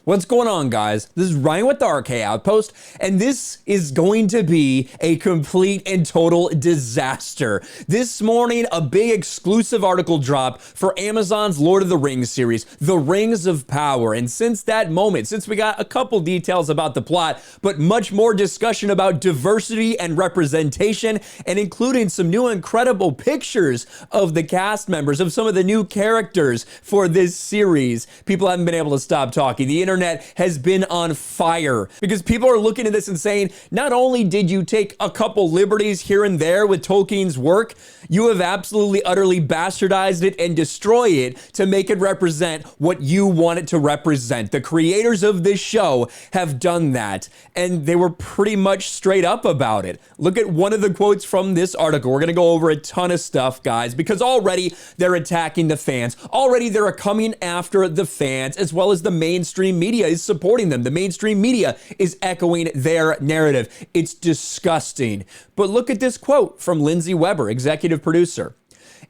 What's going on, guys? This is Ryan with the RK Outpost, and this is going to be a complete and total disaster. This morning, a big exclusive article dropped for Amazon's Lord of the Rings series, The Rings of Power. And since that moment, since we got a couple details about the plot, but much more discussion about diversity and representation, and including some new incredible pictures of the cast members, of some of the new characters for this series, people haven't been able to stop talking. The internet has been on fire because people are looking at this and saying, not only did you take a couple liberties here and there with Tolkien's work, you have absolutely utterly bastardized it and destroyed it to make it represent what you want it to represent. The creators of this show have done that, and they were pretty much straight up about it. Look at one of the quotes from this article. We're going to go over a ton of stuff, guys, because already they're attacking the fans. Already they're coming after the fans, as well as the mainstream media is supporting them. The mainstream media is echoing their narrative. It's disgusting. But look at this quote from Lindsay Weber, executive producer.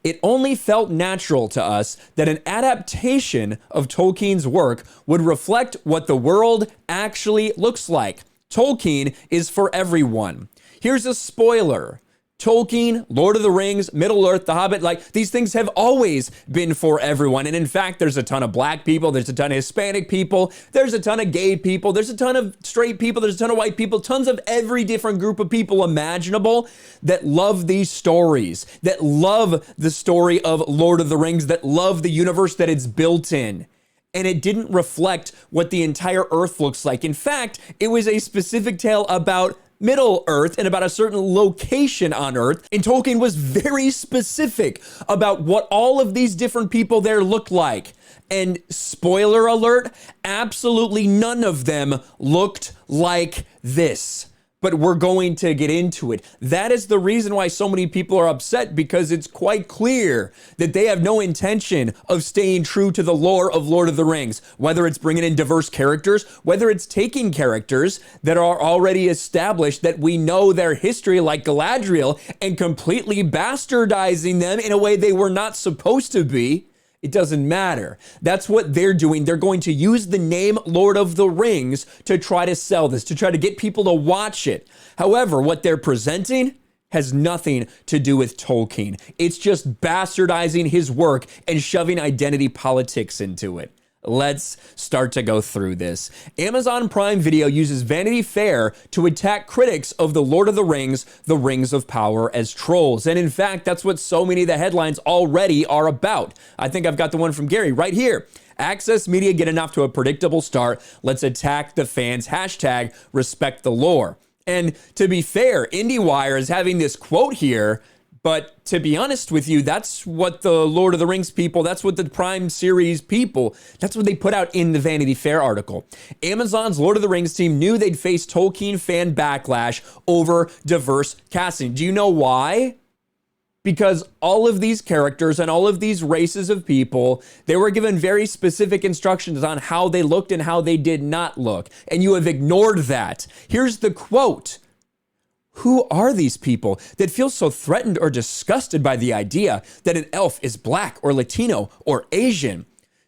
It only felt natural to us that an adaptation of Tolkien's work would reflect what the world actually looks like. Tolkien is for everyone. Here's a spoiler. Tolkien, Lord of the Rings, Middle-earth, The Hobbit, like these things have always been for everyone. And in fact, there's a ton of black people, there's a ton of Hispanic people, there's a ton of gay people, there's a ton of straight people, there's a ton of white people, tons of every different group of people imaginable that love these stories, that love the story of Lord of the Rings, that love the universe that it's built in. And it didn't reflect what the entire earth looks like. In fact, it was a specific tale about Middle Earth and about a certain location on Earth. And Tolkien was very specific about what all of these different people there looked like. And spoiler alert, absolutely none of them looked like this. But we're going to get into it. That is the reason why so many people are upset, because it's quite clear that they have no intention of staying true to the lore of Lord of the Rings, whether it's bringing in diverse characters, whether it's taking characters that are already established, that we know their history, like Galadriel, and completely bastardizing them in a way they were not supposed to be. It doesn't matter. That's what they're doing. They're going to use the name Lord of the Rings to try to sell this, to try to get people to watch it. However, what they're presenting has nothing to do with Tolkien. It's just bastardizing his work and shoving identity politics into it. Let's start to go through this. Amazon Prime Video uses Vanity Fair to attack critics of The Lord of the Rings, The Rings of Power as trolls. And in fact, that's what so many of the headlines already are about. I think I've got the one from Gary right here. Access media getting off to a predictable start. Let's attack the fans. Hashtag respect the lore. And to be fair, IndieWire is having this quote here. But to be honest with you, that's what the Lord of the Rings people, that's what the Prime series people, that's what they put out in the Vanity Fair article. Amazon's Lord of the Rings team knew they'd face Tolkien fan backlash over diverse casting. Do you know why? Because all of these characters and all of these races of people, they were given very specific instructions on how they looked and how they did not look. And you have ignored that. Here's the quote. Who are these people that feel so threatened or disgusted by the idea that an elf is black or Latino or Asian?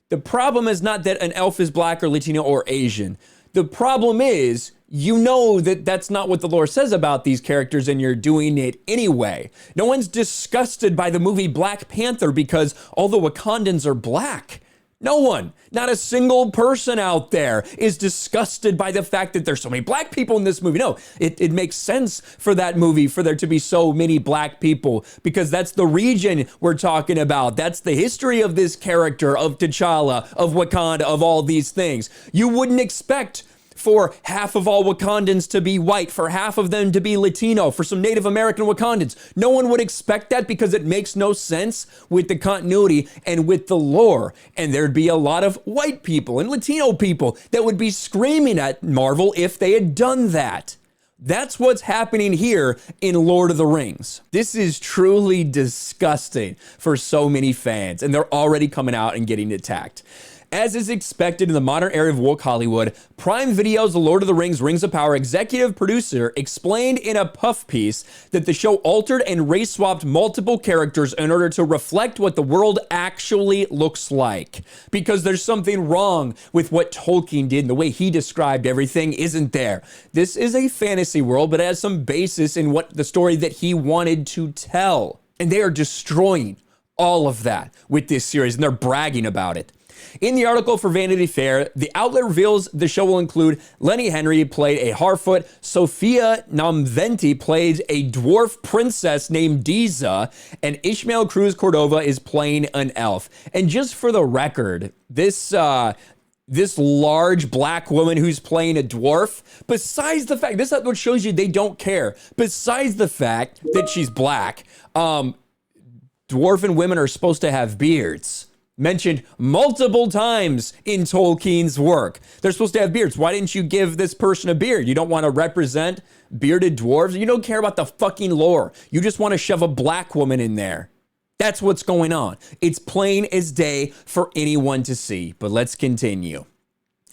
The problem is not that an elf is black or Latino or Asian. The problem is, you know that that's not what the lore says about these characters, and you're doing it anyway. No one's disgusted by the movie Black Panther because all the Wakandans are black. No one, not a single person out there is disgusted by the fact that there's so many black people in this movie. No, it makes sense for that movie, for there to be so many black people, because that's the region we're talking about. That's the history of this character, of T'Challa, of Wakanda, of all these things. You wouldn't expect for half of all Wakandans to be white, for half of them to be Latino, for some Native American Wakandans. No one would expect that because it makes no sense with the continuity and with the lore. And there'd be a lot of white people and Latino people that would be screaming at Marvel if they had done that. That's what's happening here in Lord of the Rings. This is truly disgusting for so many fans, and they're already coming out and getting attacked. As is expected in the modern era of woke Hollywood, Prime Video's The Lord of the Rings Rings of Power executive producer explained in a puff piece that the show altered and race swapped multiple characters in order to reflect what the world actually looks like. Because there's something wrong with what Tolkien did and the way he described everything, isn't there? This is a fantasy world, but it has some basis in what the story that he wanted to tell. And they are destroying all of that with this series, and they're bragging about it. In the article for Vanity Fair, the outlet reveals the show will include Lenny Henry played a Harfoot, Sophia Namventi played a dwarf princess named Diza, and Ishmael Cruz Cordova is playing an elf. And just for the record, this large black woman who's playing a dwarf, besides the fact, this is what shows you they don't care, besides the fact that she's black, dwarven women are supposed to have beards. Mentioned multiple times in Tolkien's work. They're supposed to have beards. Why didn't you give this person a beard? You don't want to represent bearded dwarves? You don't care about the fucking lore. You just want to shove a black woman in there. That's what's going on. It's plain as day for anyone to see. But let's continue.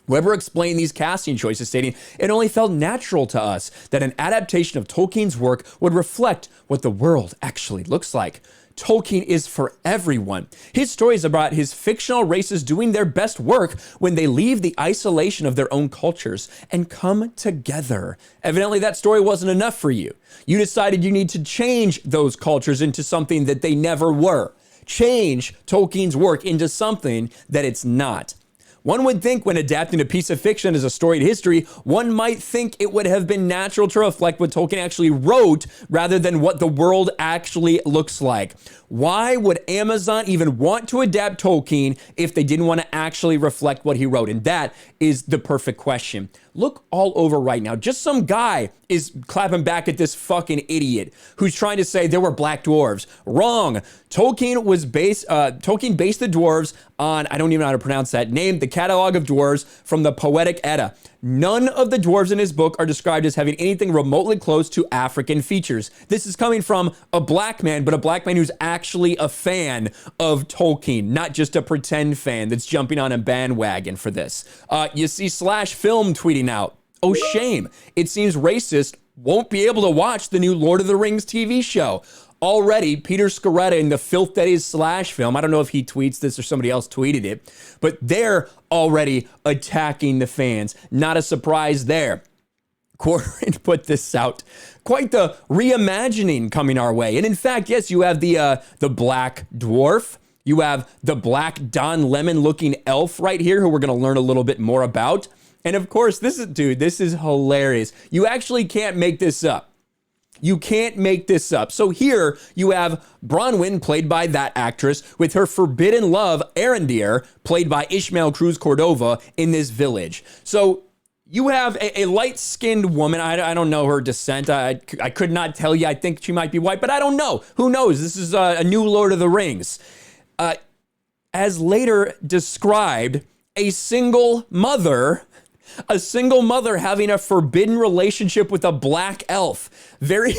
Weber explained these casting choices, stating, "It only felt natural to us that an adaptation of Tolkien's work would reflect what the world actually looks like. Tolkien is for everyone. His story is about his fictional races doing their best work when they leave the isolation of their own cultures and come together. Evidently, that story wasn't enough for you. You decided you need to change those cultures into something that they never were. Change Tolkien's work into something that it's not. One would think when adapting a piece of fiction as a storied history, one might think it would have been natural to reflect what Tolkien actually wrote rather than what the world actually looks like. Why would Amazon even want to adapt Tolkien if they didn't want to actually reflect what he wrote? And that is the perfect question. Look all over right now. Just some guy is clapping back at this fucking idiot who's trying to say there were black dwarves. Wrong. Tolkien based the dwarves on, I don't even know how to pronounce that name, the Catalog of Dwarves from the Poetic Edda. None of the dwarves in his book are described as having anything remotely close to African features. This is coming from a black man, but a black man who's actually a fan of Tolkien, not just a pretend fan that's jumping on a bandwagon for this. You see Slash Film tweeting out, "Oh, shame. It seems racist won't be able to watch the new Lord of the Rings TV show." Already, Peter Scaretta in the filth that is Slash Film, I don't know if he tweets this or somebody else tweeted it, but they're already attacking the fans. Not a surprise there. Corin put this out. Quite the reimagining coming our way. And in fact, yes, you have the black dwarf. You have the black Don Lemon looking elf right here, who we're going to learn a little bit more about. And of course, this is hilarious. You actually can't make this up. You can't make this up. So here you have Bronwyn, played by that actress, with her forbidden love, Arendir, played by Ishmael Cruz Cordova, in this village. So you have a light-skinned woman. I don't know her descent. I could not tell you. I think she might be white, but I don't know. Who knows? This is a new Lord of the Rings. As later described, a single mother having a forbidden relationship with a black elf. Very,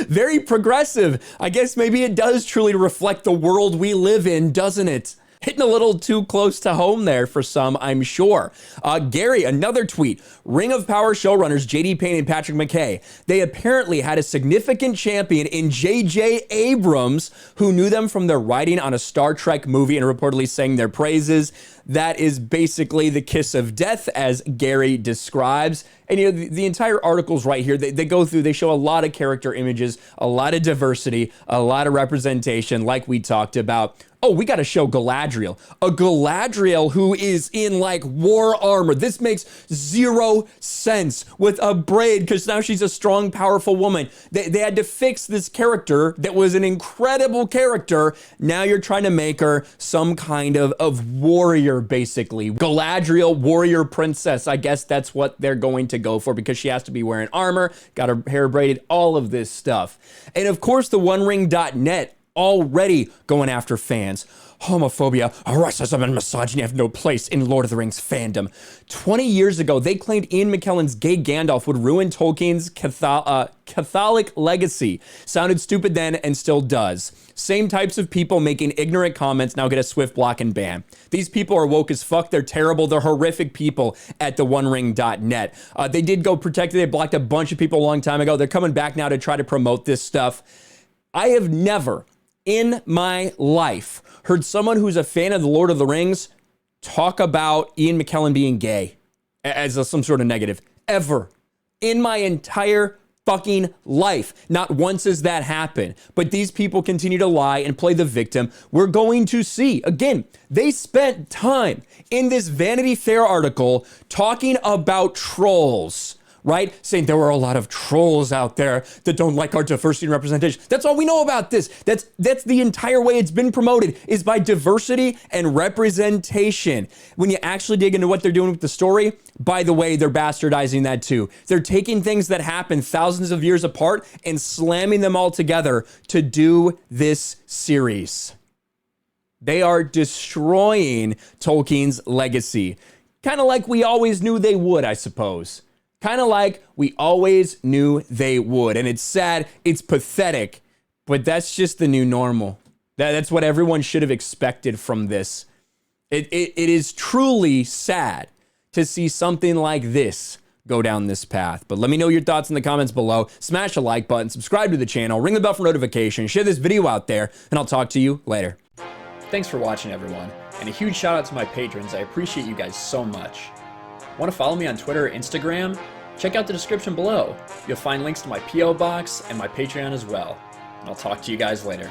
very progressive. I guess maybe it does truly reflect the world we live in, doesn't it? Hitting a little too close to home there for some, I'm sure. Gary, another tweet. Ring of Power showrunners J.D. Payne and Patrick McKay. They apparently had a significant champion in J.J. Abrams, who knew them from their writing on a Star Trek movie and reportedly sang their praises. That is basically the kiss of death, as Gary describes. And you know, the entire article's right here. They go through, they show a lot of character images, a lot of diversity, a lot of representation, like we talked about. Oh, we got to show Galadriel. A Galadriel who is in like war armor. This makes zero sense with a braid, because now she's a strong, powerful woman. They had to fix this character that was an incredible character. Now you're trying to make her some kind of warrior, basically. Galadriel, warrior princess. I guess that's what they're going to go for, because she has to be wearing armor, got her hair braided, all of this stuff. And of course, the OneRing.net already going after fans. Homophobia, racism, and misogyny have no place in Lord of the Rings fandom. 20 years ago, they claimed Ian McKellen's gay Gandalf would ruin Tolkien's Catholic legacy. Sounded stupid then and still does. Same types of people making ignorant comments now get a swift block and ban. These people are woke as fuck. They're terrible. They're horrific people at the OneRing.net. They did go protected. They blocked a bunch of people a long time ago. They're coming back now to try to promote this stuff. I have never in my life heard someone who's a fan of the Lord of the Rings talk about Ian McKellen being gay as some sort of negative. Ever. In my entire fucking life. Not once has that happened. But these people continue to lie and play the victim. We're going to see. Again, they spent time in this Vanity Fair article talking about trolls. Right? Saying there were a lot of trolls out there that don't like our diversity and representation. That's all we know about this. That's the entire way it's been promoted, is by diversity and representation. When you actually dig into what they're doing with the story, by the way, they're bastardizing that too. They're taking things that happened thousands of years apart and slamming them all together to do this series. They are destroying Tolkien's legacy. Kind of like we always knew they would, I suppose. Kind of like we always knew they would. And it's sad, it's pathetic, but that's just the new normal. That's what everyone should have expected from this. It is truly sad to see something like this go down this path. But let me know your thoughts in the comments below. Smash a like button, subscribe to the channel, ring the bell for notifications, share this video out there, and I'll talk to you later. Thanks for watching, everyone. And a huge shout out to my patrons. I appreciate you guys so much. Want to follow me on Twitter or Instagram? Check out the description below. You'll find links to my P.O. box and my Patreon as well. And I'll talk to you guys later.